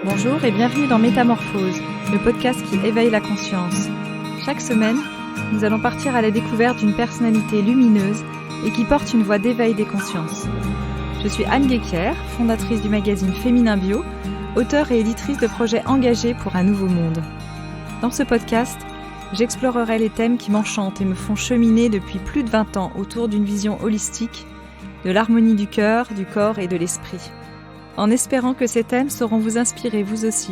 Bonjour et bienvenue dans Métamorphose, le podcast qui éveille la conscience. Chaque semaine, nous allons partir à la découverte d'une personnalité lumineuse et qui porte une voix d'éveil des consciences. Je suis Anne Guéquière, fondatrice du magazine Féminin Bio, auteure et éditrice de projets engagés pour un nouveau monde. Dans ce podcast, j'explorerai les thèmes qui m'enchantent et me font cheminer depuis plus de 20 ans autour d'une vision holistique, de l'harmonie du cœur, du corps et de l'esprit. En espérant que ces thèmes sauront vous inspirer vous aussi.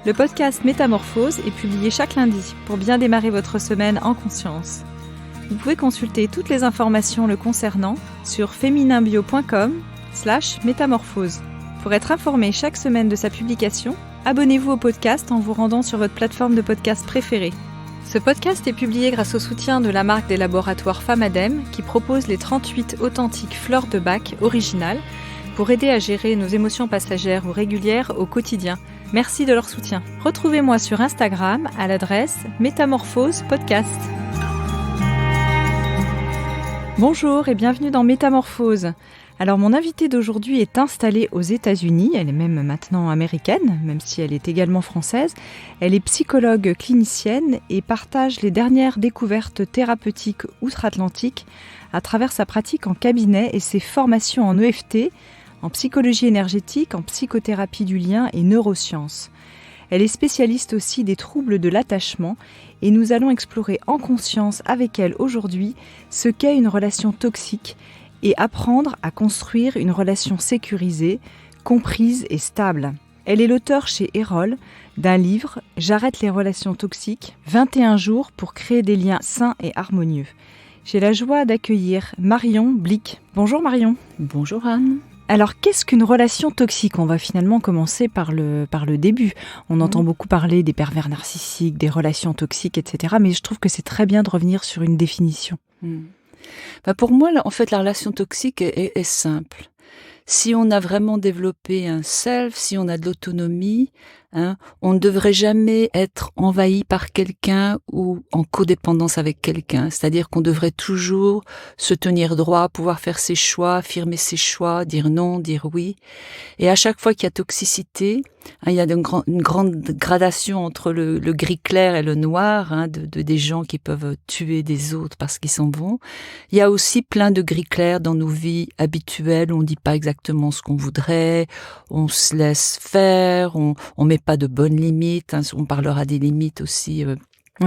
Le podcast Métamorphose est publié chaque lundi pour bien démarrer votre semaine en conscience. Vous pouvez consulter toutes les informations le concernant sur femininbio.com/métamorphose. Pour être informé chaque semaine de sa publication, abonnez-vous au podcast en vous rendant sur votre plateforme de podcast préférée. Ce podcast est publié grâce au soutien de la marque des laboratoires Famadem qui propose les 38 authentiques fleurs de bac originales pour aider à gérer nos émotions passagères ou régulières au quotidien. Merci de leur soutien. Retrouvez-moi sur Instagram à l'adresse Métamorphose Podcast. Bonjour et bienvenue dans Métamorphose. Alors mon invitée d'aujourd'hui est installée aux États-Unis, elle est même maintenant américaine, même si elle est également française. Elle est psychologue clinicienne et partage les dernières découvertes thérapeutiques outre-Atlantique à travers sa pratique en cabinet et ses formations en EFT, en psychologie énergétique, en psychothérapie du lien et neurosciences. Elle est spécialiste aussi des troubles de l'attachement et nous allons explorer en conscience avec elle aujourd'hui ce qu'est une relation toxique et apprendre à construire une relation sécurisée, comprise et stable. Elle est l'auteure chez Erol d'un livre « J'arrête les relations toxiques, 21 jours pour créer des liens sains et harmonieux ». J'ai la joie d'accueillir Marion Blick. Bonjour Marion. Bonjour Anne. Alors, qu'est-ce qu'une relation toxique ? On va finalement commencer par le début. On entend beaucoup parler des pervers narcissiques, des relations toxiques, etc. Mais je trouve que c'est très bien de revenir sur une définition. Pour moi, en fait, la relation toxique est simple. Si on a vraiment développé un self, si on a de l'autonomie, on ne devrait jamais être envahi par quelqu'un ou en codépendance avec quelqu'un. C'est-à-dire qu'on devrait toujours se tenir droit, pouvoir faire ses choix, affirmer ses choix, dire non, dire oui. Et à chaque fois qu'il y a toxicité, il y a une grande gradation entre le gris clair et le noir, des gens qui peuvent tuer des autres parce qu'ils s'en vont. Il y a aussi plein de gris clairs dans nos vies habituelles où on ne dit pas exactement ce qu'on voudrait, on se laisse faire, on met pas de bonnes limites, on parlera des limites aussi,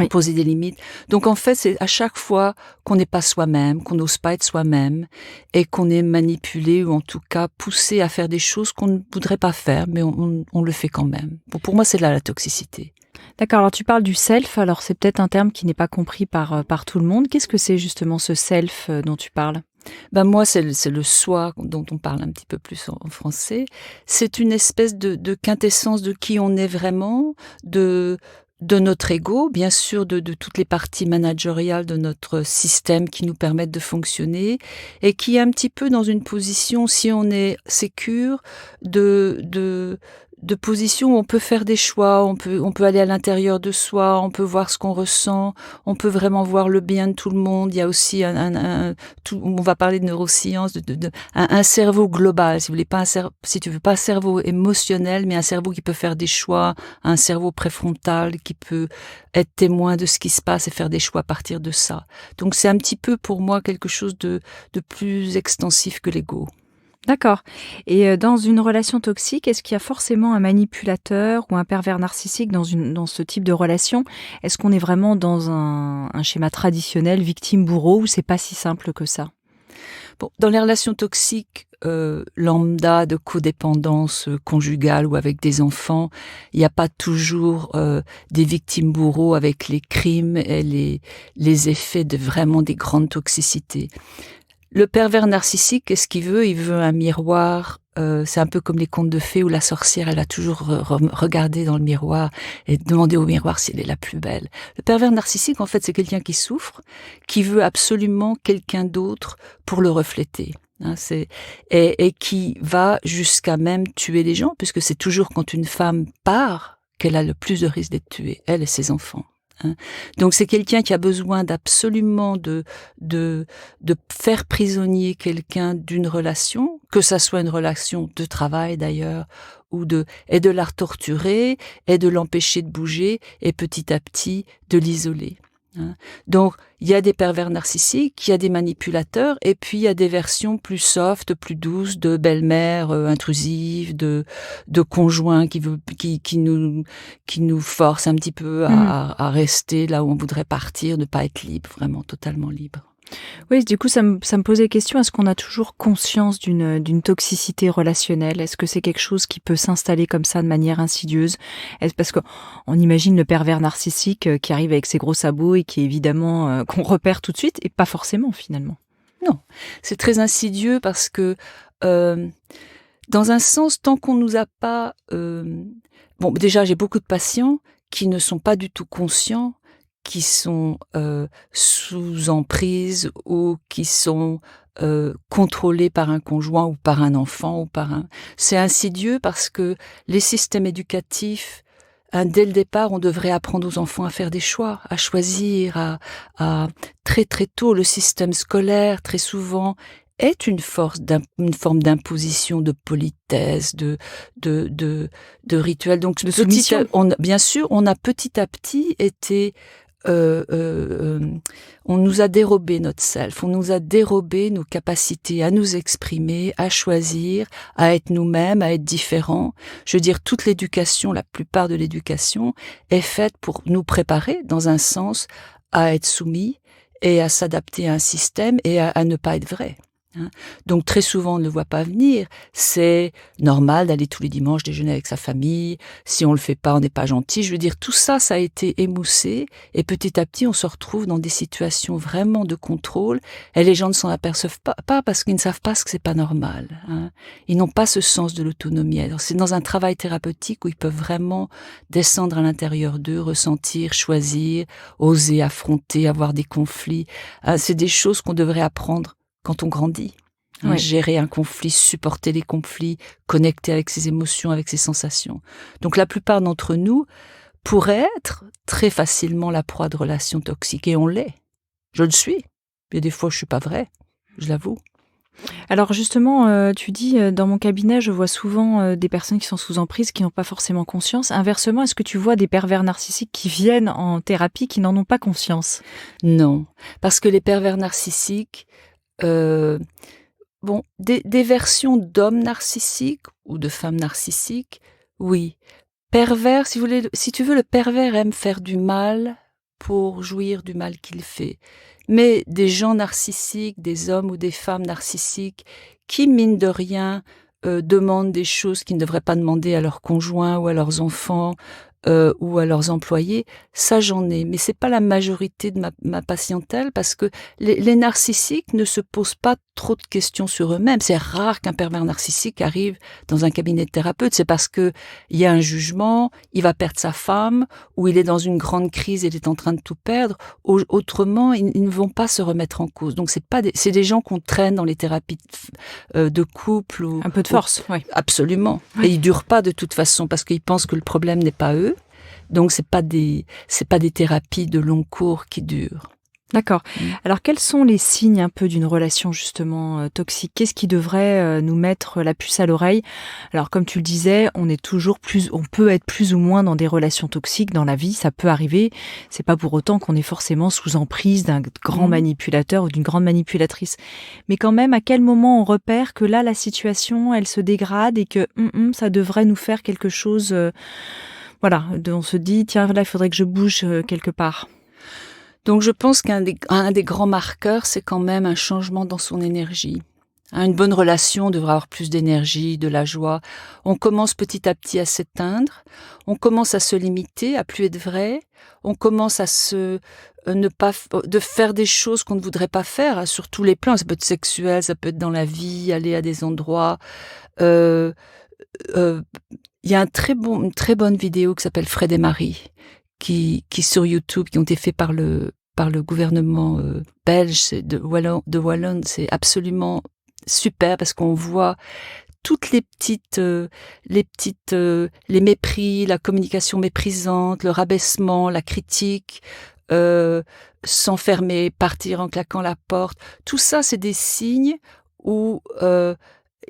poser des limites. Donc en fait, c'est à chaque fois qu'on n'est pas soi-même, qu'on n'ose pas être soi-même et qu'on est manipulé ou en tout cas poussé à faire des choses qu'on ne voudrait pas faire, mais on le fait quand même. Pour moi, c'est là la toxicité. D'accord, alors tu parles du self, alors c'est peut-être un terme qui n'est pas compris par tout le monde. Qu'est-ce que c'est justement ce self dont tu parles ? Moi, c'est le soi dont on parle un petit peu plus en français. C'est une espèce de quintessence de qui on est vraiment, de notre ego, bien sûr, de toutes les parties managériales de notre système qui nous permettent de fonctionner et qui est un petit peu dans une position, si on est sécure, de position où on peut faire des choix, on peut aller à l'intérieur de soi, on peut voir ce qu'on ressent, on peut vraiment voir le bien de tout le monde. Il y a aussi on va parler de neurosciences, un cerveau global, si vous voulez pas si tu veux pas un cerveau émotionnel, mais un cerveau qui peut faire des choix, un cerveau préfrontal qui peut être témoin de ce qui se passe et faire des choix à partir de ça. Donc c'est un petit peu pour moi quelque chose de plus extensif que l'ego. D'accord. Et dans une relation toxique, est-ce qu'il y a forcément un manipulateur ou un pervers narcissique dans ce type de relation ? Est-ce qu'on est vraiment dans un schéma traditionnel, victime-bourreau, ou c'est pas si simple que ça ? Dans les relations toxiques, lambda de codépendance conjugale ou avec des enfants, il n'y a pas toujours des victimes bourreaux avec les crimes et les effets de vraiment des grandes toxicités. Le pervers narcissique, qu'est-ce qu'il veut ? Il veut un miroir. C'est un peu comme les contes de fées où la sorcière, elle a toujours regardé dans le miroir et demandé au miroir si elle est la plus belle. Le pervers narcissique, en fait, c'est quelqu'un qui souffre, qui veut absolument quelqu'un d'autre pour le refléter. Et qui va jusqu'à même tuer les gens, puisque c'est toujours quand une femme part qu'elle a le plus de risque d'être tuée, elle et ses enfants. hein. Donc c'est quelqu'un qui a besoin d'absolument de faire prisonnier quelqu'un d'une relation, que ça soit une relation de travail d'ailleurs, et de la torturer, et de l'empêcher de bouger, et petit à petit de l'isoler, hein. Donc il y a des pervers narcissiques, il y a des manipulateurs, et puis il y a des versions plus soft, plus douces de belle-mère intrusive, de conjoint qui nous force un petit peu à rester là où on voudrait partir, ne pas être libre, vraiment totalement libre. Oui, du coup, ça me posait question, est-ce qu'on a toujours conscience d'une toxicité relationnelle? Est-ce que c'est quelque chose qui peut s'installer comme ça de manière insidieuse? Parce qu'on imagine le pervers narcissique qui arrive avec ses gros sabots et qui évidemment qu'on repère tout de suite, et pas forcément finalement. Non, c'est très insidieux parce que, dans un sens, tant qu'on nous a pas... Bon, déjà, j'ai beaucoup de patients qui ne sont pas du tout conscients, qui sont sous emprise ou qui sont contrôlés par un conjoint ou par un enfant C'est insidieux parce que les systèmes éducatifs, dès le départ, on devrait apprendre aux enfants à faire des choix, à choisir, à très très tôt. Le système scolaire, très souvent, est une forme d'imposition, de politesse, de rituel. Donc De soumission. bien sûr, on a petit à petit été on nous a dérobé notre self, on nous a dérobé nos capacités à nous exprimer, à choisir, à être nous-mêmes, à être différents. Je veux dire, toute l'éducation, la plupart de l'éducation est faite pour nous préparer, dans un sens, à être soumis et à s'adapter à un système et à ne pas être vrai, hein. Donc très souvent on ne le voit pas venir. C'est normal d'aller tous les dimanches déjeuner avec sa famille. Si on le fait pas, on n'est pas gentil. Je veux dire, tout ça, ça a été émoussé, et petit à petit on se retrouve dans des situations vraiment de contrôle, et les gens ne s'en aperçoivent pas parce qu'ils ne savent pas ce que c'est pas normal, hein. Ils n'ont pas ce sens de l'autonomie. Alors c'est dans un travail thérapeutique où ils peuvent vraiment descendre à l'intérieur d'eux, ressentir, choisir, oser affronter, avoir des conflits. C'est des choses qu'on devrait apprendre quand on grandit, hein, Oui. gérer un conflit, supporter les conflits, connecter avec ses émotions, avec ses sensations. Donc la plupart d'entre nous pourraient être très facilement la proie de relations toxiques, et on l'est. Je le suis. Il y a des fois où je suis pas vraie, je l'avoue. Alors justement, tu dis, dans mon cabinet, je vois souvent des personnes qui sont sous emprise, qui n'ont pas forcément conscience. Inversement, est-ce que tu vois des pervers narcissiques qui viennent en thérapie, qui n'en ont pas conscience? Non, parce que les pervers narcissiques, des versions d'hommes narcissiques ou de femmes narcissiques, oui. Pervers, si tu veux, le pervers aime faire du mal pour jouir du mal qu'il fait. Mais des gens narcissiques, des hommes ou des femmes narcissiques, qui, mine de rien, demandent des choses qu'ils ne devraient pas demander à leurs conjoints ou à leurs enfants, ou à leurs employés, ça j'en ai. Mais c'est pas la majorité de ma patientèle, parce que les narcissiques ne se posent pas trop de questions sur eux-mêmes. C'est rare qu'un pervers narcissique arrive dans un cabinet de thérapeute. C'est parce que il y a un jugement, il va perdre sa femme, ou il est dans une grande crise et il est en train de tout perdre. Autrement, ils ne vont pas se remettre en cause. Donc c'est des gens qu'on traîne dans les thérapies de couple. Un peu de force, oui. Absolument. Oui. Et ils durent pas de toute façon, parce qu'ils pensent que le problème n'est pas eux. Donc c'est pas des thérapies de long cours qui durent. D'accord. Alors quels sont les signes un peu d'une relation justement toxique? Qu'est-ce qui devrait nous mettre la puce à l'oreille? Alors comme tu le disais, on peut être plus ou moins dans des relations toxiques dans la vie, ça peut arriver. C'est pas pour autant qu'on est forcément sous emprise d'un grand manipulateur ou d'une grande manipulatrice. Mais quand même, à quel moment on repère que là la situation elle se dégrade et que ça devrait nous faire quelque chose, on se dit tiens là il faudrait que je bouge quelque part. Donc je pense qu'un des grands marqueurs, c'est quand même un changement dans son énergie. Une bonne relation devrait avoir plus d'énergie, de la joie. On commence petit à petit à s'éteindre, on commence à se limiter, à plus être vrai, on commence à de faire des choses qu'on ne voudrait pas faire, sur tous les plans. Ça peut être sexuel, ça peut être dans la vie, aller à des endroits. Il y a une très bonne vidéo qui s'appelle Fred et Marie, qui sur YouTube, qui ont été faits par le gouvernement belge de Wallon. C'est absolument super, parce qu'on voit toutes les mépris, la communication méprisante, le rabaissement, la critique, s'enfermer, partir en claquant la porte, tout ça, c'est des signes où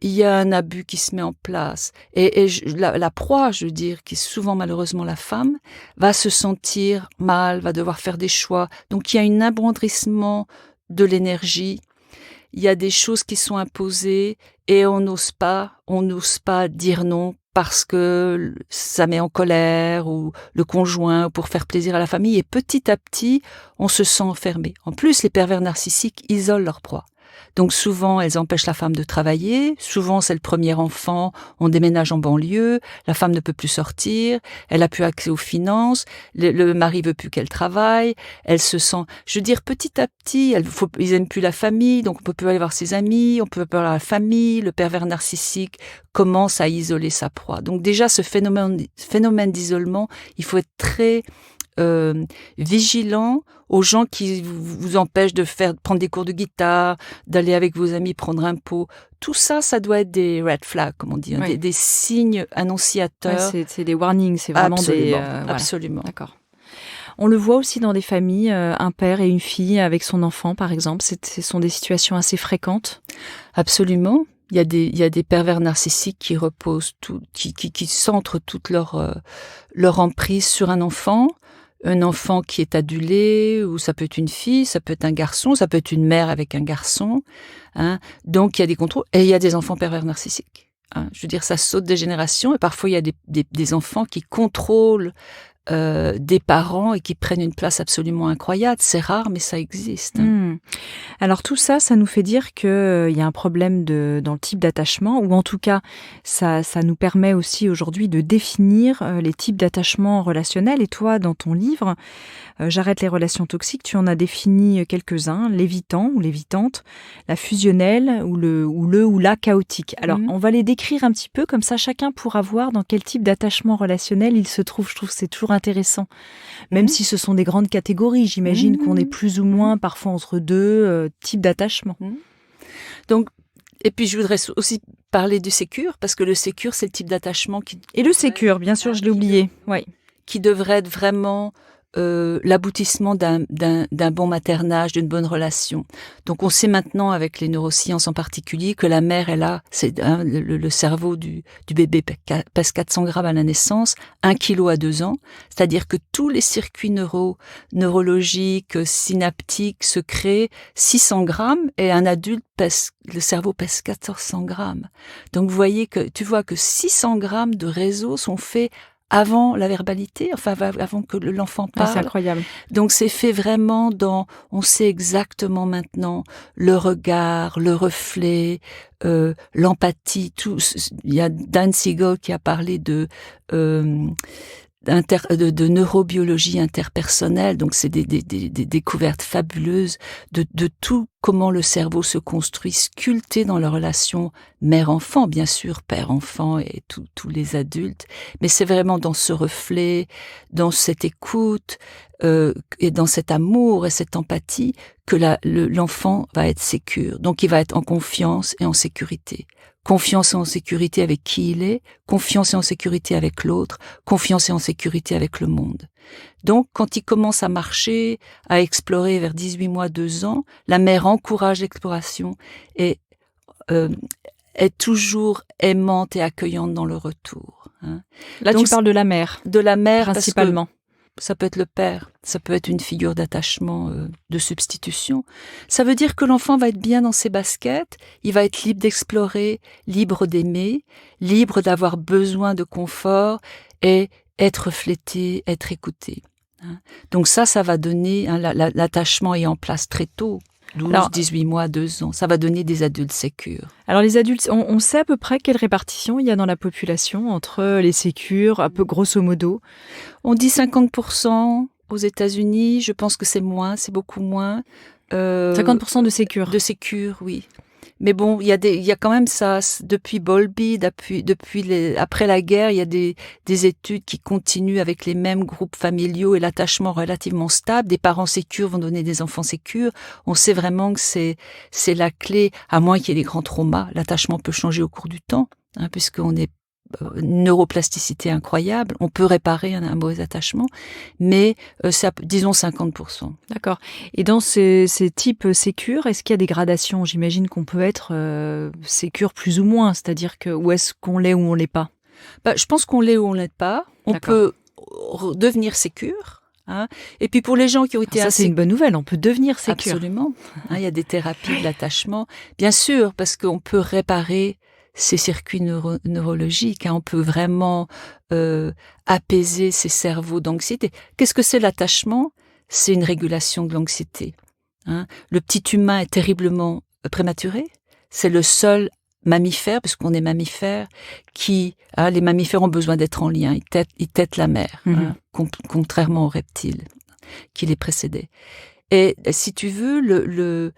il y a un abus qui se met en place. Et la proie, je veux dire, qui est souvent malheureusement la femme, va se sentir mal, va devoir faire des choix. Donc il y a un abondrissement de l'énergie. Il y a des choses qui sont imposées et on n'ose pas dire non parce que ça met en colère ou le conjoint pour faire plaisir à la famille. Et petit à petit, on se sent enfermé. En plus, les pervers narcissiques isolent leur proie. Donc souvent, elles empêchent la femme de travailler. Souvent, c'est le premier enfant. On déménage en banlieue. La femme ne peut plus sortir. Elle a plus accès aux finances. Le mari veut plus qu'elle travaille. Elle se sent, je veux dire, petit à petit, ils aiment plus la famille. Donc on peut plus aller voir ses amis. On peut plus aller voir la famille. Le pervers narcissique commence à isoler sa proie. Donc déjà, ce phénomène d'isolement, il faut être très vigilant aux gens qui vous empêchent de prendre des cours de guitare, d'aller avec vos amis prendre un pot. Tout ça, ça doit être des red flags, comme on dit, oui. des signes annonciateurs. Ouais, c'est des warnings, c'est vraiment Absolument. D'accord. On le voit aussi dans des familles, un père et une fille avec son enfant, par exemple. Ce sont des situations assez fréquentes. Absolument. Il y a des pervers narcissiques qui reposent qui centrent toute leur emprise sur un enfant qui est adulé, ou ça peut être une fille, ça peut être un garçon, ça peut être une mère avec un garçon. Hein. Donc il y a des contrôles et il y a des enfants pervers narcissiques. Hein. Je veux dire, ça saute des générations et parfois il y a des enfants qui contrôlent des parents et qui prennent une place absolument incroyable. C'est rare, mais ça existe. Alors tout ça, ça nous fait dire qu'il y a un problème dans le type d'attachement, ou en tout cas, ça nous permet aussi aujourd'hui de définir les types d'attachement relationnels. Et toi, dans ton livre, J'arrête les relations toxiques, tu en as défini quelques-uns, l'évitant ou l'évitante, la fusionnelle ou la chaotique. Alors, on va les décrire un petit peu, comme ça chacun pourra voir dans quel type d'attachement relationnel il se trouve. Je trouve que c'est toujours intéressant. Même si ce sont des grandes catégories, j'imagine qu'on est plus ou moins parfois entre deux types d'attachement. Donc, et puis je voudrais aussi parler du sécure, parce que le sécure, c'est le type d'attachement qui... Et le sécure, bien sûr, je l'ai oublié. Oui. Qui devrait être vraiment l'aboutissement d'un bon maternage, d'une bonne relation. Donc on sait maintenant, avec les neurosciences en particulier, que la mère, le cerveau du bébé pèse 400 grammes à la naissance, 1 kilo à 2 ans, c'est-à-dire que tous les circuits neurologiques, synaptiques se créent 600 grammes et un adulte le cerveau pèse 400 grammes. Donc tu vois que 600 grammes de réseaux sont faits avant la verbalité, enfin avant que l'enfant parle. C'est incroyable. Donc c'est fait vraiment on sait exactement maintenant le regard, le reflet, l'empathie, tout. Il y a Dan Siegel qui a parlé de neurobiologie interpersonnelle, donc c'est des découvertes fabuleuses de tout, comment le cerveau se construit, sculpté dans la relation mère-enfant, bien sûr, père-enfant et tous les adultes, mais c'est vraiment dans ce reflet, dans cette écoute et dans cet amour et cette empathie que l'enfant va être sécure. Donc il va être en confiance et en sécurité. Confiance et en sécurité avec qui il est, confiance et en sécurité avec l'autre, confiance et en sécurité avec le monde. Donc, quand il commence à marcher, à explorer vers 18 mois, 2 ans, la mère encourage l'exploration et est toujours aimante et accueillante dans le retour. Hein. Là, donc, tu parles de la mère. De la mère, principalement. Ça peut être le père, ça peut être une figure d'attachement, de substitution. Ça veut dire que l'enfant va être bien dans ses baskets, il va être libre d'explorer, libre d'aimer, libre d'avoir besoin de confort et être reflété, être écouté. Donc ça va donner, l'attachement est en place très tôt. 12, 18 mois, 2 ans. Ça va donner des adultes sécures. Alors les adultes, on sait à peu près quelle répartition il y a dans la population entre les sécures, un peu grosso modo. On dit 50% aux États-Unis. Je pense que c'est beaucoup moins. 50% de sécures. De sécures, oui. Mais bon, il y a quand même ça, depuis Bowlby, après la guerre, il y a des études qui continuent avec les mêmes groupes familiaux et l'attachement relativement stable. Des parents sécures vont donner des enfants sécures. On sait vraiment que c'est la clé, à moins qu'il y ait des grands traumas. L'attachement peut changer au cours du temps. puisqu'on est neuroplasticité incroyable, on peut réparer un mauvais attachement, mais c'est disons 50%. D'accord. Et dans ces types sécures, est-ce qu'il y a des gradations? J'imagine qu'on peut être sécure plus ou moins, c'est-à-dire que où est-ce qu'on l'est ou on l'est pas? Je pense qu'on l'est ou on l'est pas. On peut devenir sécure. Et puis pour les gens qui ont été ça, c'est une bonne nouvelle, on peut devenir sécure. Absolument. Il y a des thérapies de l'attachement, bien sûr, parce qu'on peut réparer ces circuits neurologiques. On peut vraiment apaiser ces cerveaux d'anxiété. Qu'est-ce que c'est l'attachement? C'est une régulation de l'anxiété. Le petit humain est terriblement prématuré. C'est le seul mammifère, puisqu'on est mammifère, les mammifères ont besoin d'être en lien. Ils têtent la mère, contrairement aux reptiles qui les précédaient. Et si tu veux,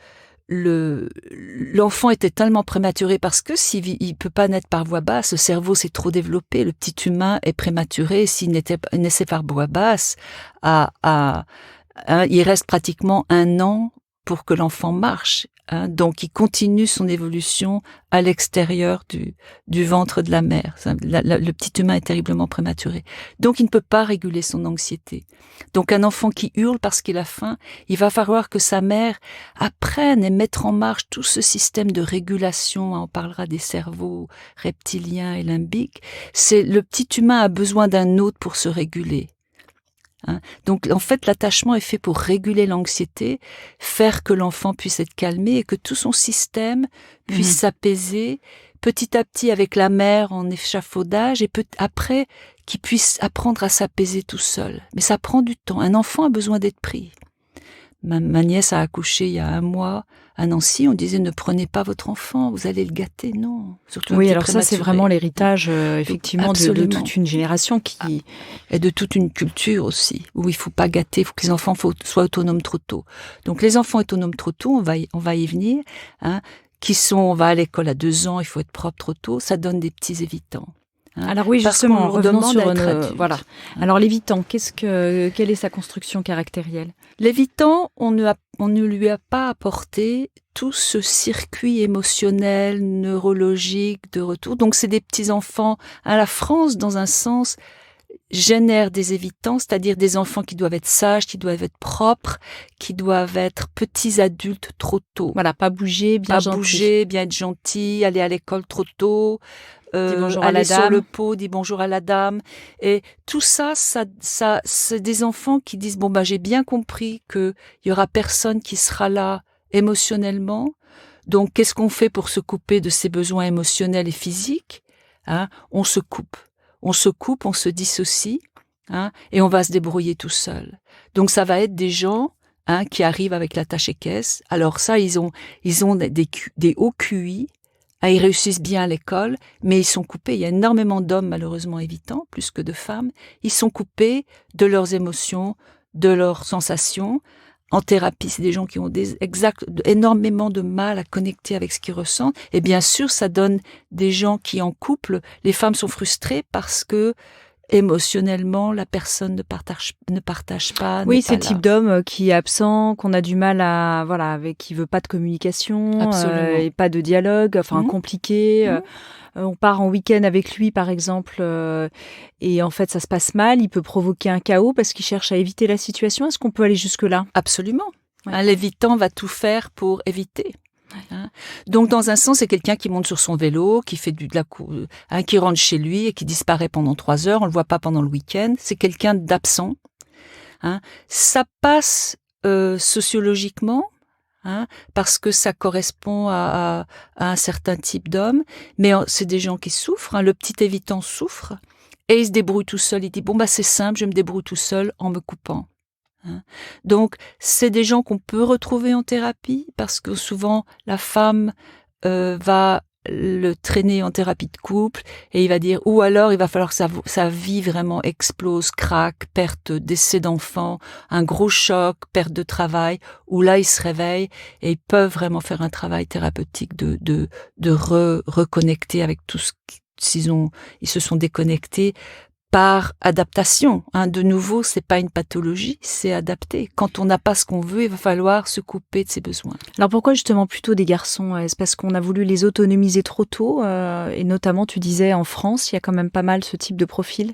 l'enfant était tellement prématuré parce que s'il peut pas naître par voie basse, le cerveau s'est trop développé. Le petit humain est prématuré. S'il naissait par voie basse, il reste pratiquement 1 an pour que l'enfant marche. Donc, il continue son évolution à l'extérieur du ventre de la mère. Le petit humain est terriblement prématuré. Donc, il ne peut pas réguler son anxiété. Donc, un enfant qui hurle parce qu'il a faim, il va falloir que sa mère apprenne et mettre en marche tout ce système de régulation. On parlera des cerveaux reptiliens et limbiques. Le petit humain a besoin d'un autre pour se réguler. Donc, en fait, l'attachement est fait pour réguler l'anxiété, faire que l'enfant puisse être calmé et que tout son système puisse s'apaiser petit à petit avec la mère en échafaudage et après qu'il puisse apprendre à s'apaiser tout seul. Mais ça prend du temps. Un enfant a besoin d'être pris. Ma nièce a accouché il y a 1 mois à Nancy. On disait ne prenez pas votre enfant, vous allez le gâter. Non. Surtout oui, alors ça c'est vraiment l'héritage effectivement de toute une génération et de toute une culture aussi où il faut pas gâter, il faut que les enfants soient autonomes trop tôt. Donc les enfants autonomes trop tôt, on va y venir. On va à l'école à 2 ans, il faut être propre trop tôt. Ça donne des petits évitants. Alors oui, justement, revenons sur voilà. Alors l'évitant, quelle est sa construction caractérielle? L'évitant, on ne lui a pas apporté tout ce circuit émotionnel, neurologique de retour. Donc c'est des petits enfants. La France, dans un sens, génère des évitants, c'est-à-dire des enfants qui doivent être sages, qui doivent être propres, qui doivent être petits adultes trop tôt. Voilà, pas bouger, bien être gentil, aller à l'école trop tôt. Aller sur le pot, dit bonjour à la dame. Et tout ça, c'est des enfants qui disent j'ai bien compris qu'il y aura personne qui sera là émotionnellement. Donc, qu'est-ce qu'on fait pour se couper de ses besoins émotionnels et physiques? On se coupe, on se dissocie, et on va se débrouiller tout seul. Donc, ça va être des gens qui arrivent avec la tâche-caisse. Alors ça, ils ont des hauts QI. Ils réussissent bien à l'école, mais ils sont coupés. Il y a énormément d'hommes, malheureusement évitants, plus que de femmes. Ils sont coupés de leurs émotions, de leurs sensations. En thérapie, c'est des gens qui ont énormément de mal à connecter avec ce qu'ils ressentent. Et bien sûr, ça donne des gens qui, en couple, les femmes sont frustrées parce que émotionnellement, la personne ne partage pas. Oui, c'est le type d'homme qui est absent, qu'on a du mal avec qui veut pas de communication, et pas de dialogue, compliqué. On part en week-end avec lui, par exemple, et en fait, ça se passe mal. Il peut provoquer un chaos parce qu'il cherche à éviter la situation. Est-ce qu'on peut aller jusque-là? Absolument. L'évitant va tout faire pour éviter. Donc, dans un sens, c'est quelqu'un qui monte sur son vélo, qui fait qui rentre chez lui et qui disparaît pendant 3 heures. On le voit pas pendant le week-end. C'est quelqu'un d'absent. Ça passe sociologiquement, parce que ça correspond à un certain type d'homme. Mais c'est des gens qui souffrent. Le petit évitant souffre et il se débrouille tout seul. Il dit c'est simple, je me débrouille tout seul en me coupant. Donc, c'est des gens qu'on peut retrouver en thérapie parce que souvent la femme va le traîner en thérapie de couple et il va dire ou alors il va falloir que sa vie vraiment explose, craque, perte, décès d'enfant, un gros choc, perte de travail, où là ils se réveillent et ils peuvent vraiment faire un travail thérapeutique de reconnecter avec tout ce qu'ils se sont déconnectés par adaptation. De nouveau, c'est pas une pathologie, c'est adapté. Quand on n'a pas ce qu'on veut, il va falloir se couper de ses besoins. Alors pourquoi justement plutôt des garçons? Est-ce parce qu'on a voulu les autonomiser trop tôt et notamment, tu disais, en France, il y a quand même pas mal ce type de profil?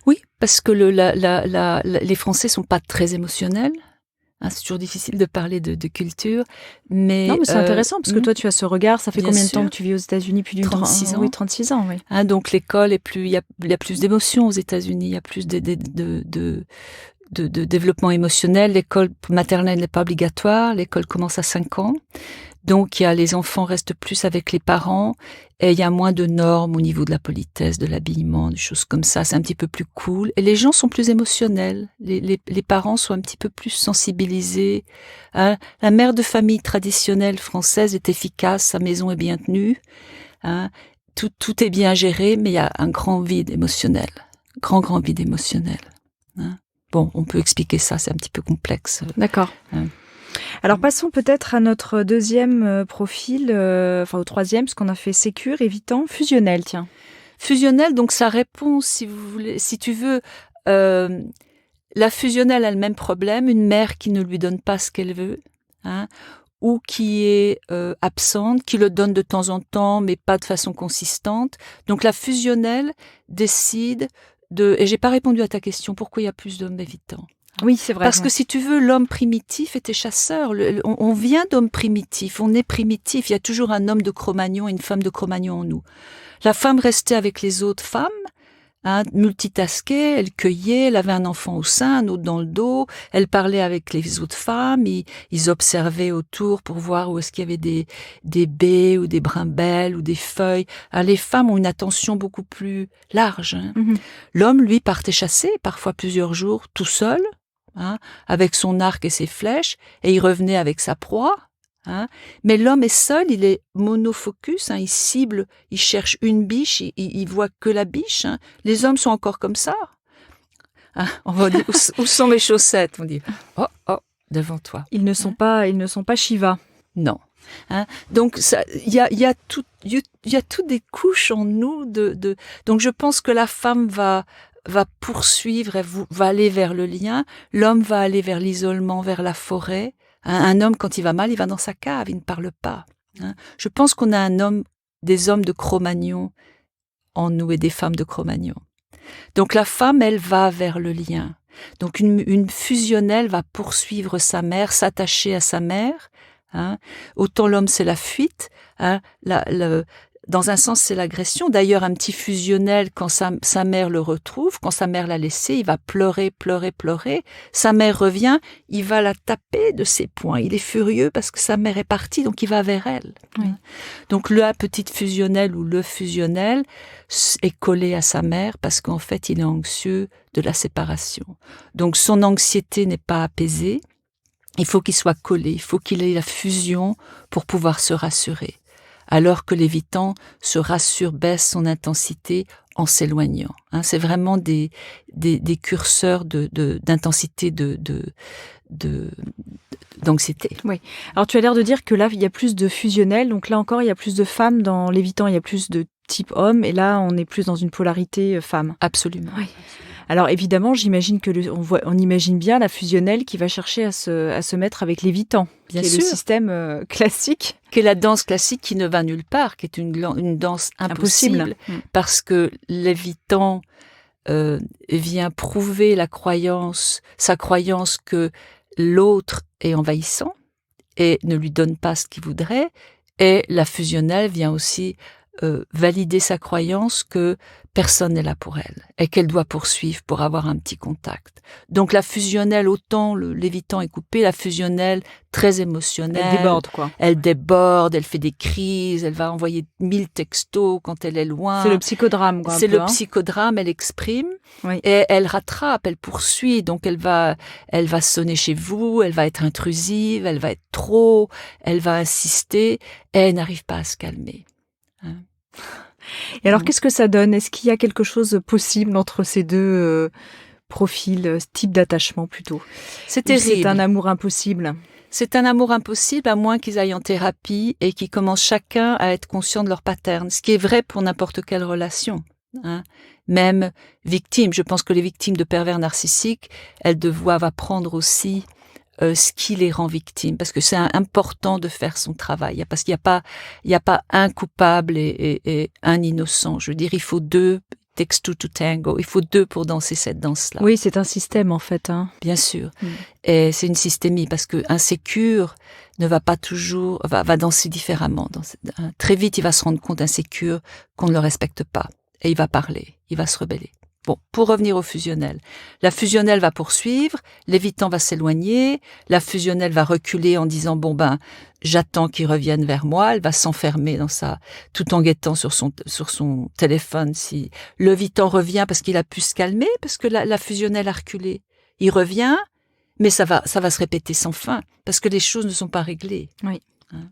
Oui, parce que les Français sont pas très émotionnels. C'est toujours difficile de parler de culture, mais... Non, mais c'est intéressant, parce que toi, tu as ce regard. Ça fait combien de temps que tu vis aux États-Unis? Plus d'une 36 ans. Oui, 36 ans, oui. Donc l'école est plus... Il y a plus d'émotions aux États-Unis, il y a plus de développement émotionnel. L'école maternelle n'est pas obligatoire, l'école commence à 5 ans. Donc les enfants restent plus avec les parents et il y a moins de normes au niveau de la politesse, de l'habillement, des choses comme ça. C'est un petit peu plus cool. Et les gens sont plus émotionnels. Les parents sont un petit peu plus sensibilisés. La mère de famille traditionnelle française est efficace, sa maison est bien tenue. Tout est bien géré, mais il y a un grand vide émotionnel. Grand vide émotionnel. Bon, on peut expliquer ça, c'est un petit peu complexe. D'accord. Alors passons peut-être à notre deuxième profil, au troisième, parce qu'on a fait sécure, évitant, fusionnel, tiens. Fusionnel, donc ça répond, si tu veux, la fusionnelle a le même problème, une mère qui ne lui donne pas ce qu'elle veut, ou qui est absente, qui le donne de temps en temps, mais pas de façon consistante. Donc la fusionnelle décide et j'ai pas répondu à ta question, pourquoi il y a plus d'hommes évitants? Oui, c'est vrai. Parce que si tu veux, l'homme primitif était chasseur. On vient d'hommes primitifs, on est primitif. Il y a toujours un homme de Cro-Magnon et une femme de Cro-Magnon en nous. La femme restait avec les autres femmes, multitaskait, elle cueillait, elle avait un enfant au sein, un autre dans le dos, elle parlait avec les autres femmes, ils observaient autour pour voir où est-ce qu'il y avait des baies ou des brimelles ou des feuilles. Les femmes ont une attention beaucoup plus large. L'homme, lui, partait chasser, parfois plusieurs jours, tout seul, avec son arc et ses flèches, et il revenait avec sa proie. Mais l'homme est seul, il est monofocus, il cible, il cherche une biche, il voit que la biche. Les hommes sont encore comme ça. On va dire, où sont mes chaussettes? On dit, oh, devant toi. Ils ne sont pas Shiva. Non. Donc il y a toutes des couches en nous donc je pense que la femme va poursuivre, elle va aller vers le lien, l'homme va aller vers l'isolement, vers la forêt. Un homme, quand il va mal, il va dans sa cave, il ne parle pas. Je pense qu'on a des hommes de Cro-Magnon en nous et des femmes de Cro-Magnon. Donc la femme, elle va vers le lien. Donc une fusionnelle va poursuivre sa mère, s'attacher à sa mère. Autant l'homme, c'est la fuite. Dans un sens, c'est l'agression. D'ailleurs, un petit fusionnel, quand sa mère le retrouve, quand sa mère l'a laissé, il va pleurer. Sa mère revient, il va la taper de ses poings. Il est furieux parce que sa mère est partie, donc il va vers elle. Oui. Donc la petite fusionnelle ou le fusionnel est collé à sa mère parce qu'en fait, il est anxieux de la séparation. Donc son anxiété n'est pas apaisée. Il faut qu'il soit collé, il faut qu'il ait la fusion pour pouvoir se rassurer. Alors que l'évitant se rassure, baisse son intensité en s'éloignant. C'est vraiment des curseurs d'intensité d'anxiété. Oui. Alors tu as l'air de dire que là il y a plus de fusionnels, donc là encore il y a plus de femmes dans l'évitant, il y a plus de type homme, et là on est plus dans une polarité femme. Absolument. Oui. Alors évidemment, j'imagine que on imagine bien la fusionnelle qui va chercher à se mettre avec l'évitant, qui est le système classique. Qui est la danse classique qui ne va nulle part, qui est une danse impossible. Parce que l'évitant vient prouver sa croyance que l'autre est envahissant et ne lui donne pas ce qu'il voudrait. Et la fusionnelle vient aussi valider sa croyance que personne n'est là pour elle et qu'elle doit poursuivre pour avoir un petit contact. Donc la fusionnelle, autant l'évitant est coupé, la fusionnelle très émotionnelle. Elle déborde, quoi. Elle déborde, elle fait des crises, elle va envoyer 1000 textos quand elle est loin. C'est le psychodrame, quoi. C'est le psychodrame, elle exprime, oui. Et elle rattrape, elle poursuit, donc elle va sonner chez vous, elle va être intrusive, elle va être trop, elle va insister, et elle n'arrive pas à se calmer. Et alors, qu'est-ce que ça donne? Est-ce qu'il y a quelque chose possible entre ces deux profils, type d'attachement plutôt? C'est terrible. C'est un amour impossible. C'est un amour impossible à moins qu'ils aillent en thérapie et qu'ils commencent chacun à être conscients de leur pattern, ce qui est vrai pour n'importe quelle relation. hein. Même victimes, je pense que les victimes de pervers narcissiques, elles doivent apprendre aussi ce qui les rend victimes, parce que c'est important de faire son travail, parce qu'il y a pas un coupable et un innocent. Je veux dire, il faut deux. Takes two to tango. Il faut deux pour danser cette danse-là. Oui, c'est un système en fait. Hein. Bien sûr. Et c'est une systémie parce que insécure ne va pas toujours, va danser différemment. Très vite, il va se rendre compte insécure qu'on ne le respecte pas. Et il va parler, il va se rebeller. Bon, pour revenir au fusionnel. La fusionnelle va poursuivre, l'évitant va s'éloigner, la fusionnelle va reculer en disant bon ben, j'attends qu'il revienne vers moi, elle va s'enfermer dans tout en guettant sur son téléphone si l'évitant revient parce qu'il a pu se calmer, parce que la fusionnelle a reculé. Il revient, mais ça va se répéter sans fin, parce que les choses ne sont pas réglées. Oui. Hein.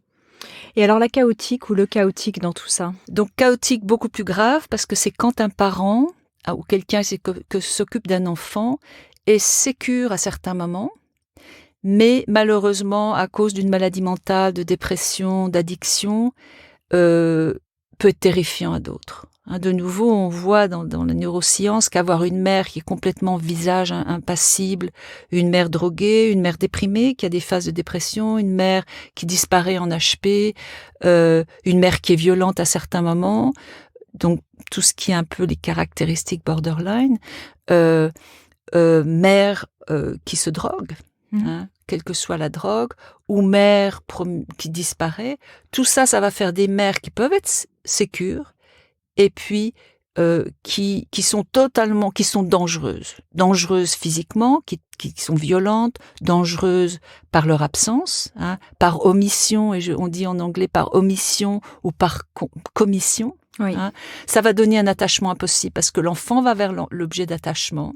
Et alors la chaotique ou le chaotique dans tout ça? Donc chaotique beaucoup plus grave, parce que c'est quand un parent ou quelqu'un que s'occupe d'un enfant est sécure à certains moments, mais malheureusement, à cause d'une maladie mentale, de dépression, d'addiction, peut être terrifiant à d'autres. De nouveau, on voit dans la neuroscience qu'avoir une mère qui est complètement visage impassible, une mère droguée, une mère déprimée qui a des phases de dépression, une mère qui disparaît en HP, une mère qui est violente à certains moments, donc tout ce qui est un peu les caractéristiques borderline, mère qui se drogue, quelle que soit la drogue, ou mère qui disparaît, tout ça, ça va faire des mères qui peuvent être sécures, et puis qui sont dangereuses physiquement, qui sont violentes, dangereuses par leur absence, par omission, et on dit en anglais par omission ou par commission. Oui. Ça va donner un attachement impossible parce que l'enfant va vers l'objet d'attachement.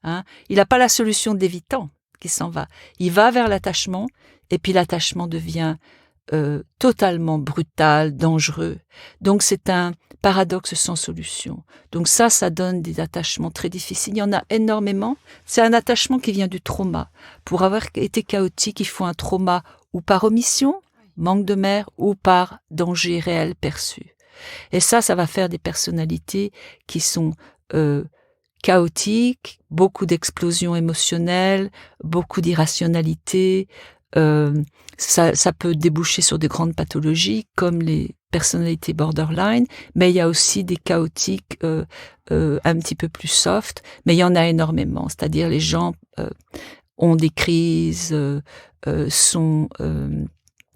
Il n'a pas la solution d'évitant qui s'en va. Il va vers l'attachement et puis l'attachement devient totalement brutal, dangereux. Donc c'est un paradoxe sans solution. Donc ça donne des attachements très difficiles. Il y en a énormément. C'est un attachement qui vient du trauma. Pour avoir été chaotique, il faut un trauma ou par omission, manque de mère, ou par danger réel perçu. Et ça va faire des personnalités qui sont chaotiques, beaucoup d'explosions émotionnelles, beaucoup d'irrationalité. Ça peut déboucher sur de grandes pathologies comme les personnalités borderline, mais il y a aussi des chaotiques un petit peu plus soft, mais il y en a énormément. C'est-à-dire les gens ont des crises, sont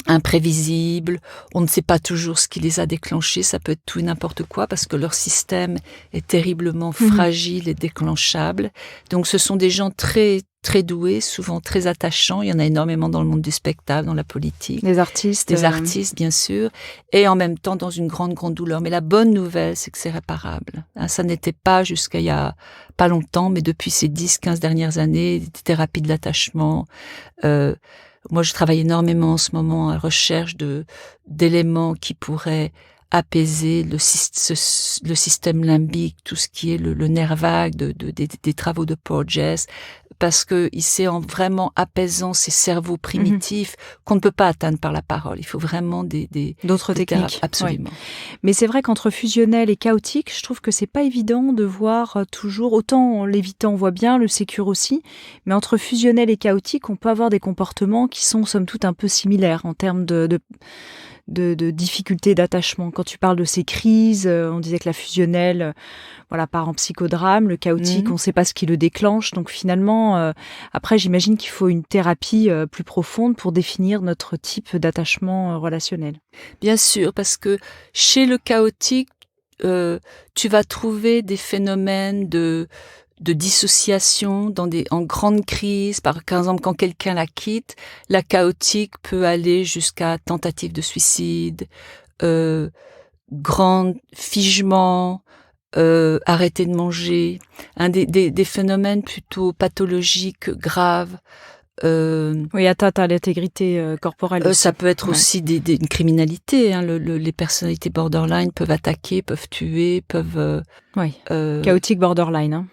imprévisibles, on ne sait pas toujours ce qui les a déclenchés, ça peut être tout et n'importe quoi parce que leur système est terriblement fragile et déclenchable. Donc ce sont des gens très très doués, souvent très attachants, il y en a énormément dans le monde du spectacle, dans la politique. Des artistes, bien sûr, et en même temps dans une grande douleur. Mais la bonne nouvelle, c'est que c'est réparable. Ça n'était pas jusqu'à il y a pas longtemps, mais depuis ces 10-15 dernières années, des thérapies de l'attachement, moi, je travaille énormément en ce moment à la recherche d'éléments qui pourraient apaiser le système limbique, tout ce qui est le nerf vague des travaux de Porges, parce que c'est en vraiment apaisant ces cerveaux primitifs qu'on ne peut pas atteindre par la parole. Il faut vraiment d'autres techniques. Absolument. Oui. Mais c'est vrai qu'entre fusionnel et chaotique, je trouve que c'est pas évident de voir toujours, autant l'évitant on voit bien, le sécure aussi, mais entre fusionnel et chaotique, on peut avoir des comportements qui sont somme toute un peu similaires en termes de difficultés d'attachement. Quand tu parles de ces crises, on disait que la fusionnelle, part en psychodrame, le chaotique, on ne sait pas ce qui le déclenche. Donc finalement, après, j'imagine qu'il faut une thérapie plus profonde pour définir notre type d'attachement relationnel. Bien sûr, parce que chez le chaotique, tu vas trouver des phénomènes de dissociation en grande crise. Par exemple, quand quelqu'un la quitte, la chaotique peut aller jusqu'à tentative de suicide, grand figement, arrêter de manger, des phénomènes plutôt pathologiques graves. Oui, atteinte à l'intégrité corporelle. Ça peut être aussi une criminalité. Les personnalités borderline peuvent attaquer, peuvent tuer, peuvent... chaotique borderline.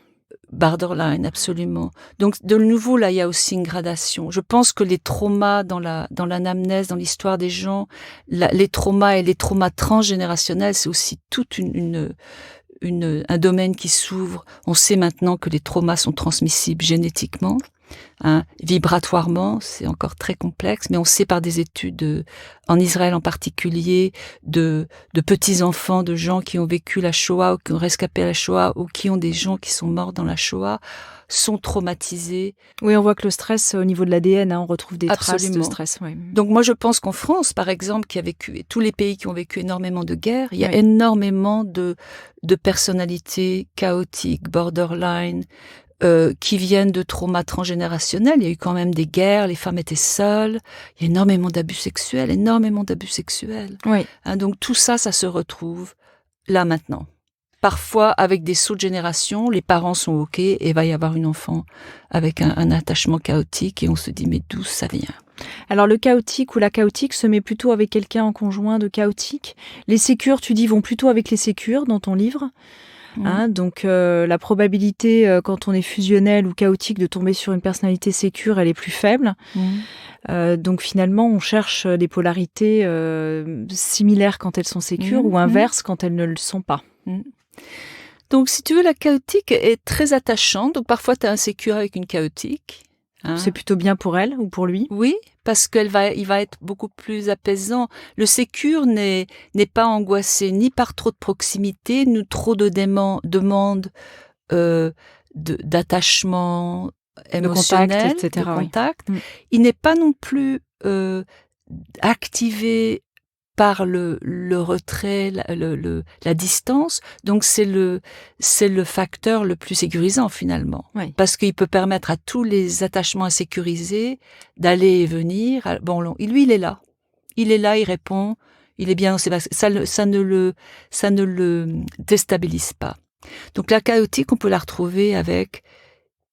Borderline, absolument. Donc, de nouveau, là, il y a aussi une gradation. Je pense que les traumas dans l'anamnèse, dans l'histoire des gens, les traumas et les traumas transgénérationnels, c'est aussi toute une un domaine qui s'ouvre. On sait maintenant que les traumas sont transmissibles génétiquement. Vibratoirement, c'est encore très complexe, mais on sait par des études en Israël en particulier de petits enfants, de gens qui ont vécu la Shoah ou qui ont rescapé la Shoah ou qui ont des gens qui sont morts dans la Shoah sont traumatisés. Oui, on voit que le stress au niveau de l'ADN, on retrouve des traces de Absolument. stress. Oui. Donc moi je pense qu'en France, par exemple, qui a vécu, et tous les pays qui ont vécu énormément de guerres, il y a énormément de personnalités chaotiques, borderline, qui viennent de traumas transgénérationnels. Il y a eu quand même des guerres, les femmes étaient seules, il y a énormément d'abus sexuels. Oui. Donc tout ça, ça se retrouve là maintenant. Parfois, avec des sauts de génération, les parents sont OK et va y avoir une enfant avec un attachement chaotique et on se dit mais d'où ça vient ? Alors le chaotique ou la chaotique se met plutôt avec quelqu'un en conjoint de chaotique. Les sécures, tu dis, vont plutôt avec les sécures dans ton livre. Donc la probabilité quand on est fusionnel ou chaotique de tomber sur une personnalité sécure, elle est plus faible. Donc finalement on cherche des polarités similaires quand elles sont sécures ou inverses quand elles ne le sont pas. Donc si tu veux, la chaotique est très attachante. Donc parfois tu es insécure avec une chaotique. C'est plutôt bien pour elle ou pour lui? Oui, parce il va être beaucoup plus apaisant. Le sécure n'est pas angoissé ni par trop de proximité, ni trop de demandes d'attachement émotionnel, de contact. Il n'est pas non plus activé par le retrait, la distance. Donc c'est le facteur le plus sécurisant finalement, parce qu'il peut permettre à tous les attachements insécurisés d'aller et venir. Bon, lui il est là, il répond, il est bien. Ça ne le déstabilise pas. Donc la chaotique, on peut la retrouver avec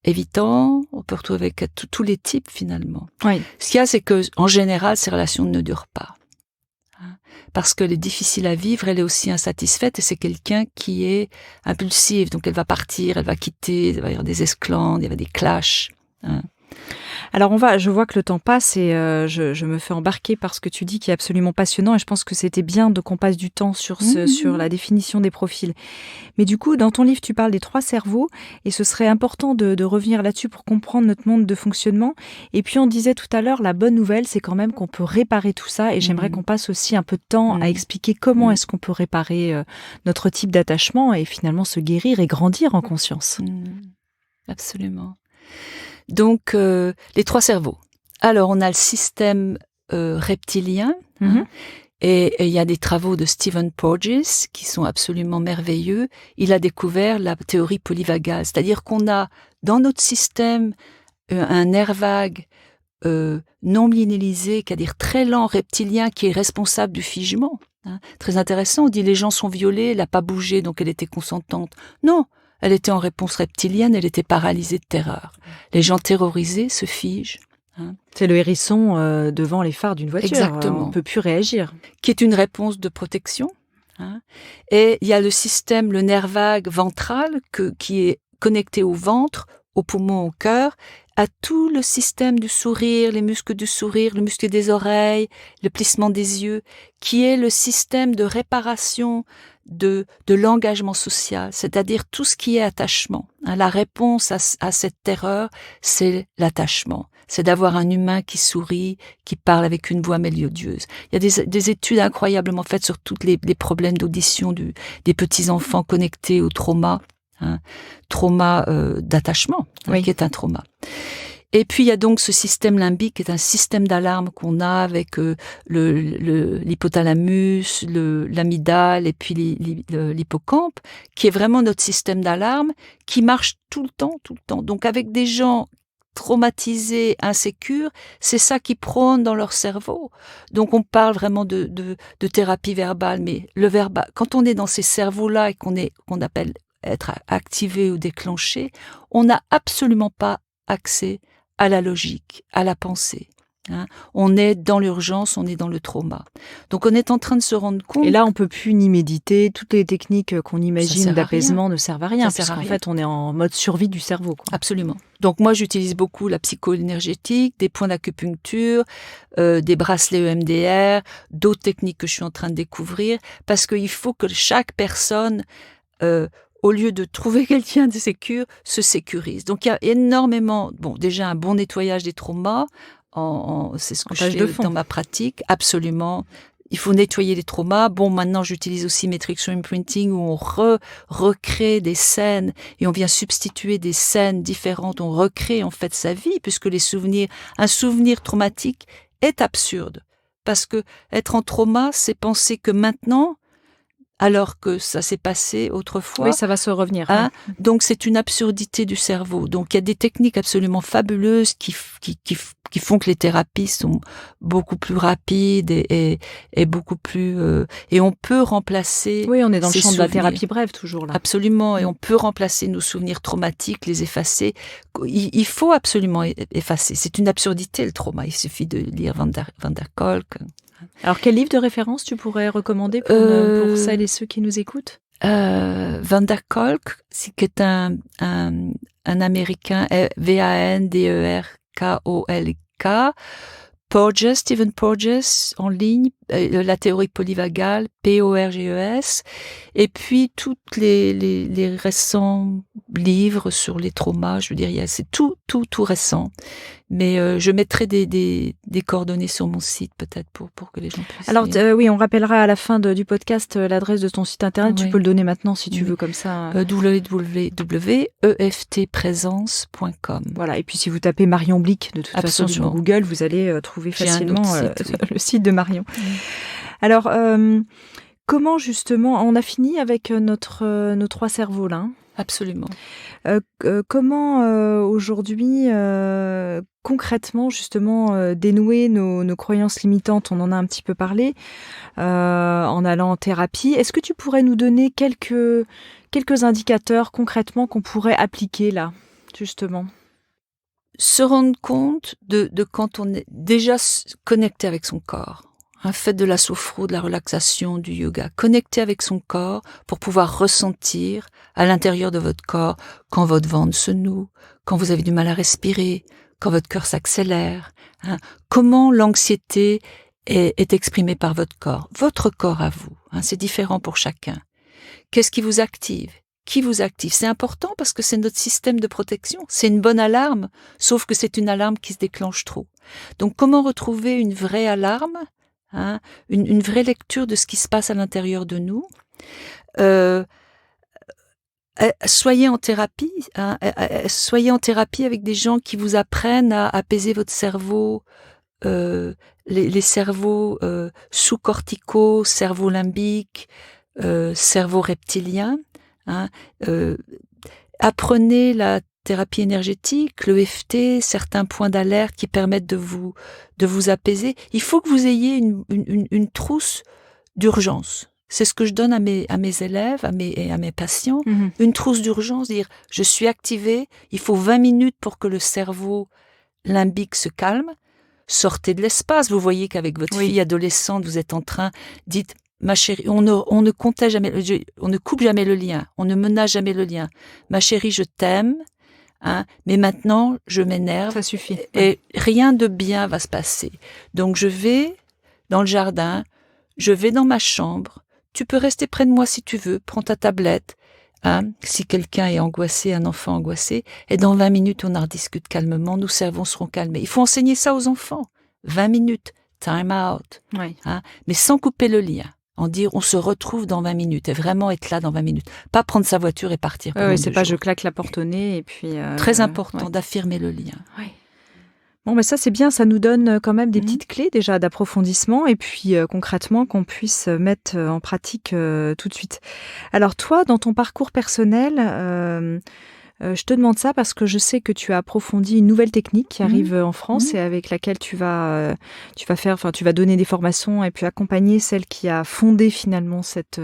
évitant, on peut retrouver avec tous les types finalement. Ce qu'il y a, c'est que en général ces relations ne durent pas. Parce qu'elle est difficile à vivre, elle est aussi insatisfaite et c'est quelqu'un qui est impulsif. Donc elle va partir, elle va quitter, il va y avoir des esclandres, il y a des clashs. Alors je vois que le temps passe et je me fais embarquer par ce que tu dis qui est absolument passionnant et je pense que c'était bien qu'on passe du temps sur la définition des profils. Mais du coup, dans ton livre, tu parles des 3 cerveaux et ce serait important de revenir là-dessus pour comprendre notre monde de fonctionnement. Et puis on disait tout à l'heure, la bonne nouvelle, c'est quand même qu'on peut réparer tout ça et j'aimerais qu'on passe aussi un peu de temps à expliquer comment est-ce qu'on peut réparer notre type d'attachement et finalement se guérir et grandir en conscience. Absolument. Donc, les 3 cerveaux. Alors, on a le système reptilien, et il y a des travaux de Stephen Porges qui sont absolument merveilleux. Il a découvert la théorie polyvagale, c'est-à-dire qu'on a dans notre système un nerf vague non linéarisé, c'est-à-dire très lent, reptilien, qui est responsable du figement. Très intéressant, on dit les gens sont violés, elle n'a pas bougé, donc elle était consentante. Non, elle était en réponse reptilienne, elle était paralysée de terreur. Les gens terrorisés se figent. C'est le hérisson devant les phares d'une voiture. Exactement. On ne peut plus réagir. Qui est une réponse de protection. Et il y a le système, le nerf vague ventral, qui est connecté au ventre, aux poumons, au cœur, à tout le système du sourire, les muscles du sourire, le muscle des oreilles, le plissement des yeux, qui est le système de réparation de l'engagement social, c'est-à-dire tout ce qui est attachement. La réponse à cette terreur, c'est l'attachement. C'est d'avoir un humain qui sourit, qui parle avec une voix mélodieuse. Il y a des études incroyablement faites sur tous les problèmes d'audition des petits-enfants connectés au trauma, trauma d'attachement, qui est un trauma. Et puis il y a donc ce système limbique qui est un système d'alarme qu'on a avec l'hypothalamus, l'amygdale et puis l'hippocampe, qui est vraiment notre système d'alarme qui marche tout le temps. Donc avec des gens traumatisés, insécures, c'est ça qui prône dans leur cerveau. Donc on parle vraiment de thérapie verbale, mais le verbal, quand on est dans ces cerveaux-là et qu'on appelle être activé ou déclenché, on n'a absolument pas accès à la logique, à la pensée. On est dans l'urgence, on est dans le trauma. Donc on est en train de se rendre compte... Et là, on peut plus ni méditer, toutes les techniques qu'on imagine d'apaisement ne servent à rien, parce qu'en fait, on est en mode survie du cerveau. Absolument. Donc moi, j'utilise beaucoup la psycho-énergétique, des points d'acupuncture, des bracelets EMDR, d'autres techniques que je suis en train de découvrir, parce qu'il faut que chaque personne au lieu de trouver quelqu'un de sécure, se sécurise. Donc il y a énormément, déjà un bon nettoyage des traumas, c'est ce que je fais dans ma pratique, absolument. Il faut nettoyer les traumas. Maintenant j'utilise aussi Matrix Imprinting où on recrée des scènes et on vient substituer des scènes différentes. On recrée en fait sa vie puisque un souvenir traumatique est absurde. Parce que être en trauma, c'est penser que maintenant, alors que ça s'est passé autrefois. Oui, ça va se revenir. Hein. Donc c'est une absurdité du cerveau. Donc il y a des techniques absolument fabuleuses qui font que les thérapies sont beaucoup plus rapides et beaucoup plus et on peut remplacer. Oui, on est dans le champ de la thérapie brève toujours là. Absolument, et on peut remplacer nos souvenirs traumatiques, les effacer. Il faut absolument effacer. C'est une absurdité le trauma. Il suffit de lire Van der Kolk. Alors, quel livre de référence tu pourrais recommander pour celles et ceux qui nous écoutent? Van der Kolk, qui est un Américain, Vanderkolk. Stephen Porges, en ligne, la théorie polyvagale, Porges, et puis tous les récents livres sur les traumas, je veux dire, c'est tout récent. Mais je mettrai des coordonnées sur mon site, peut-être, pour que les gens puissent... Alors, oui, on rappellera à la fin du podcast l'adresse de ton site internet. Oui. Tu peux le donner maintenant, si tu veux, comme ça. www.eftprésence.com. Voilà, et puis si vous tapez Marion Blick, de toute façon, sur Google, vous allez trouver facilement le site de Marion. Alors, comment, justement... On a fini avec nos 3 cerveaux, là. Absolument. Comment aujourd'hui, concrètement, justement, dénouer nos croyances limitantes? On en a un petit peu parlé en allant en thérapie. Est-ce que tu pourrais nous donner quelques indicateurs concrètement qu'on pourrait appliquer là, justement? Se rendre compte de quand on est déjà connecté avec son corps. Faites de la sophro, de la relaxation, du yoga. Connectez avec son corps pour pouvoir ressentir à l'intérieur de votre corps quand votre ventre se noue, quand vous avez du mal à respirer, quand votre cœur s'accélère. Comment l'anxiété est exprimée par votre corps à vous. C'est différent pour chacun. Qu'est-ce qui vous active? Qui vous active? C'est important parce que c'est notre système de protection. C'est une bonne alarme, sauf que c'est une alarme qui se déclenche trop. Donc comment retrouver une vraie alarme? Une vraie lecture de ce qui se passe à l'intérieur de nous. Soyez en thérapie. Soyez en thérapie avec des gens qui vous apprennent à apaiser votre cerveau, les cerveaux sous-corticaux, cerveau limbique, cerveau reptilien. Apprenez la thérapie énergétique, l'EFT, certains points d'alerte qui permettent de vous apaiser. Il faut que vous ayez une trousse d'urgence. C'est ce que je donne à mes élèves, à mes patients. Mm-hmm. Une trousse d'urgence, dire je suis activé, il faut 20 minutes pour que le cerveau limbique se calme. Sortez de l'espace. Vous voyez qu'avec votre fille adolescente, vous êtes en train, dites ma chérie, on ne comptait jamais, on ne coupe jamais le lien, on ne menace jamais le lien. Ma chérie, je t'aime. Mais maintenant, je m'énerve. Ça suffit. Et rien de bien va se passer. Donc, je vais dans le jardin, je vais dans ma chambre. Tu peux rester près de moi si tu veux. Prends ta tablette. Si quelqu'un est angoissé, un enfant angoissé. Et dans 20 minutes, on en rediscute calmement. Nos cerveaux seront calmés. Il faut enseigner ça aux enfants. 20 minutes. Time out. Oui. Mais sans couper le lien. En dire, on se retrouve dans 20 minutes et vraiment être là dans 20 minutes. Pas prendre sa voiture et partir. Oui, c'est pas je claque la porte au nez et puis... Très important d'affirmer le lien. Oui. Bon, mais ça c'est bien, ça nous donne quand même des petites clés déjà d'approfondissement et puis concrètement qu'on puisse mettre en pratique tout de suite. Alors toi, dans ton parcours personnel... je te demande ça parce que je sais que tu as approfondi une nouvelle technique qui arrive en France et avec laquelle tu vas donner des formations et puis accompagner celle qui a fondé finalement cette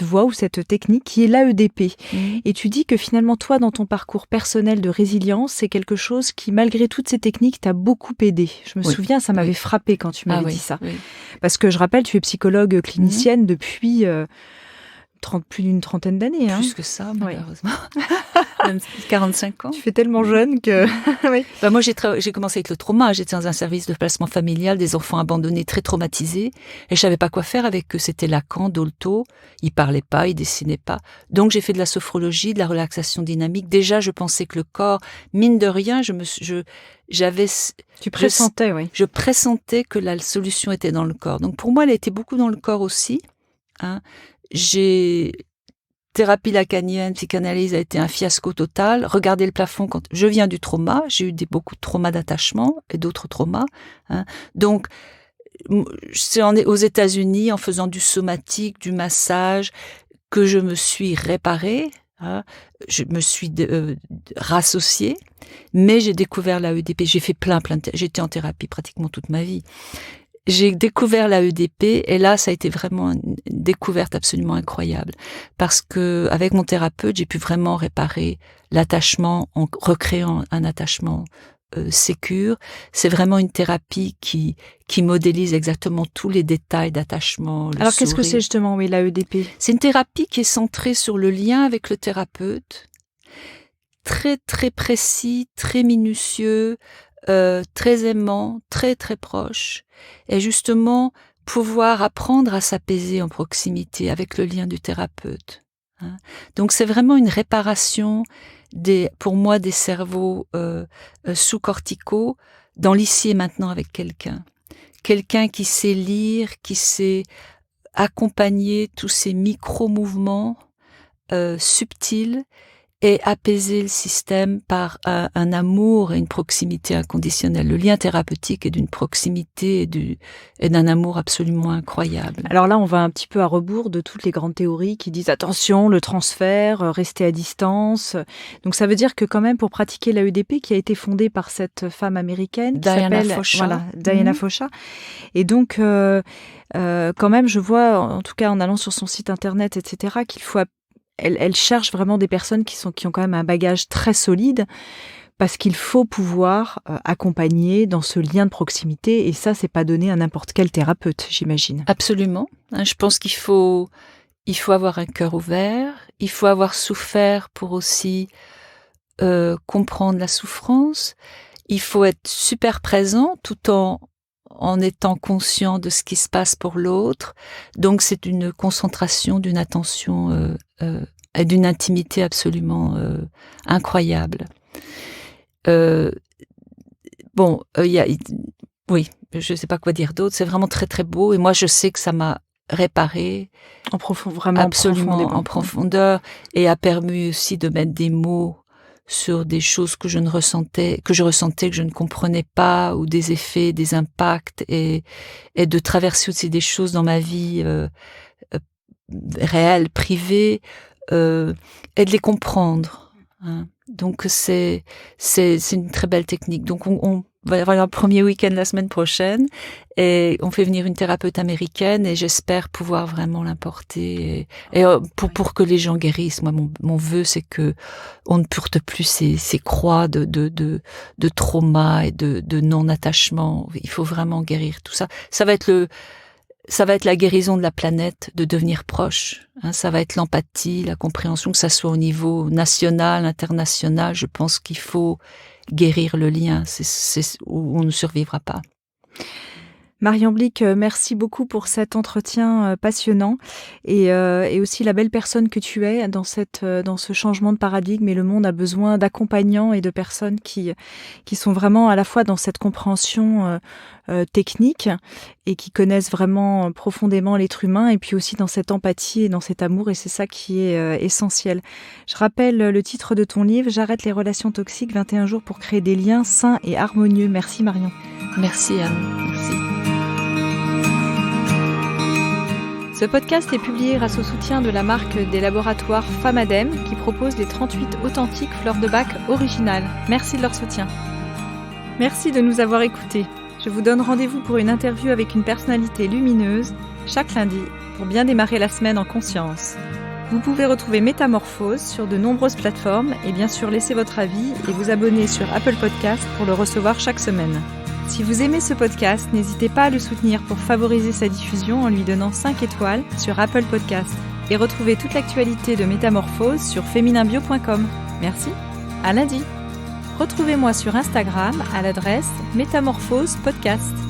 voie ou cette technique qui est l'AEDP. Et tu dis que finalement toi dans ton parcours personnel de résilience, c'est quelque chose qui malgré toutes ces techniques t'a beaucoup aidé. Je me souviens, ça m'avait frappé quand tu m'avais dit ça. Oui. Parce que je rappelle, tu es psychologue clinicienne depuis plus d'une trentaine d'années. Plus que ça, malheureusement. Même 45 ans. Tu fais tellement jeune que... oui. Moi, j'ai commencé avec le trauma. J'étais dans un service de placement familial, des enfants abandonnés, très traumatisés. Et je savais pas quoi faire avec eux. C'était Lacan, Dolto. Ils parlaient pas, ils dessinaient pas. Donc, j'ai fait de la sophrologie, de la relaxation dynamique. Déjà, je pensais que le corps, mine de rien, Tu pressentais, oui. Je pressentais que la solution était dans le corps. Donc, pour moi, elle était beaucoup dans le corps aussi. Thérapie lacanienne, psychanalyse a été un fiasco total. Regardez le plafond quand je viens du trauma, j'ai eu beaucoup de traumas d'attachement et d'autres traumas. Donc, c'est aux États-Unis, en faisant du somatique, du massage, que je me suis réparée. Je me suis rassociée, mais j'ai découvert la EDP. J'ai fait j'étais en thérapie pratiquement toute ma vie. J'ai découvert la EDP et là, ça a été vraiment une découverte absolument incroyable parce que avec mon thérapeute, j'ai pu vraiment réparer l'attachement en recréant un attachement sécure. C'est vraiment une thérapie qui modélise exactement tous les détails d'attachement. Alors, qu'est-ce que c'est justement, la EDP? C'est une thérapie qui est centrée sur le lien avec le thérapeute, très très précis, très minutieux, très aimant, très très proche, et justement pouvoir apprendre à s'apaiser en proximité avec le lien du thérapeute. Donc c'est vraiment une réparation pour moi des cerveaux sous-corticaux dans l'ici et maintenant avec quelqu'un qui sait lire, qui sait accompagner tous ces micro-mouvements subtils et apaiser le système par un amour et une proximité inconditionnelle. Le lien thérapeutique est d'une proximité et d'un amour absolument incroyable. Alors là, on va un petit peu à rebours de toutes les grandes théories qui disent attention, le transfert, rester à distance. Donc ça veut dire que quand même pour pratiquer la EDP qui a été fondée par cette femme américaine qui s'appelle Diana Fosha. Et donc quand même, je vois, en tout cas en allant sur son site internet, etc., qu'il faut elle cherche vraiment des personnes qui ont quand même un bagage très solide parce qu'il faut pouvoir accompagner dans ce lien de proximité et ça, c'est pas donné à n'importe quel thérapeute, j'imagine. Absolument. Je pense qu'il faut avoir un cœur ouvert, il faut avoir souffert pour aussi comprendre la souffrance, il faut être super présent tout en étant conscient de ce qui se passe pour l'autre. Donc c'est une concentration, d'une attention et d'une intimité absolument incroyable. Oui, je ne sais pas quoi dire d'autre. C'est vraiment très très beau et moi je sais que ça m'a réparé absolument en profondeur et a permis aussi de mettre des mots sur des choses que je ressentais, que je ne comprenais pas, ou des effets, des impacts, et de traverser aussi des choses dans ma vie réelle, privée, et de les comprendre. Donc c'est une très belle technique. Donc on va avoir un premier week-end la semaine prochaine et on fait venir une thérapeute américaine et j'espère pouvoir vraiment l'importer et pour que les gens guérissent. Moi, mon vœu, c'est que on ne porte plus ces croix de trauma et de non-attachement. Il faut vraiment guérir tout ça. Ça va être la guérison de la planète, de devenir proche. Ça va être l'empathie, la compréhension, que ça soit au niveau national, international. Je pense qu'il faut guérir le lien, c'est où on ne survivra pas. Marion Blick, merci beaucoup pour cet entretien passionnant et aussi la belle personne que tu es dans ce changement de paradigme. Et le monde a besoin d'accompagnants et de personnes qui sont vraiment à la fois dans cette compréhension technique et qui connaissent vraiment profondément l'être humain, et puis aussi dans cette empathie et dans cet amour, et c'est ça qui est essentiel. Je rappelle le titre de ton livre, J'arrête les relations toxiques, 21 jours pour créer des liens sains et harmonieux. Merci Marion. Merci Anne, merci. Ce podcast est publié grâce au soutien de la marque des laboratoires Famadem qui propose les 38 authentiques fleurs de bac originales. Merci de leur soutien. Merci de nous avoir écoutés. Je vous donne rendez-vous pour une interview avec une personnalité lumineuse chaque lundi pour bien démarrer la semaine en conscience. Vous pouvez retrouver Métamorphose sur de nombreuses plateformes et bien sûr laisser votre avis et vous abonner sur Apple Podcast pour le recevoir chaque semaine. Si vous aimez ce podcast, n'hésitez pas à le soutenir pour favoriser sa diffusion en lui donnant 5 étoiles sur Apple Podcast. Et retrouvez toute l'actualité de Métamorphose sur fémininbio.com. Merci, à lundi. Retrouvez-moi sur Instagram à l'adresse Métamorphose Podcast.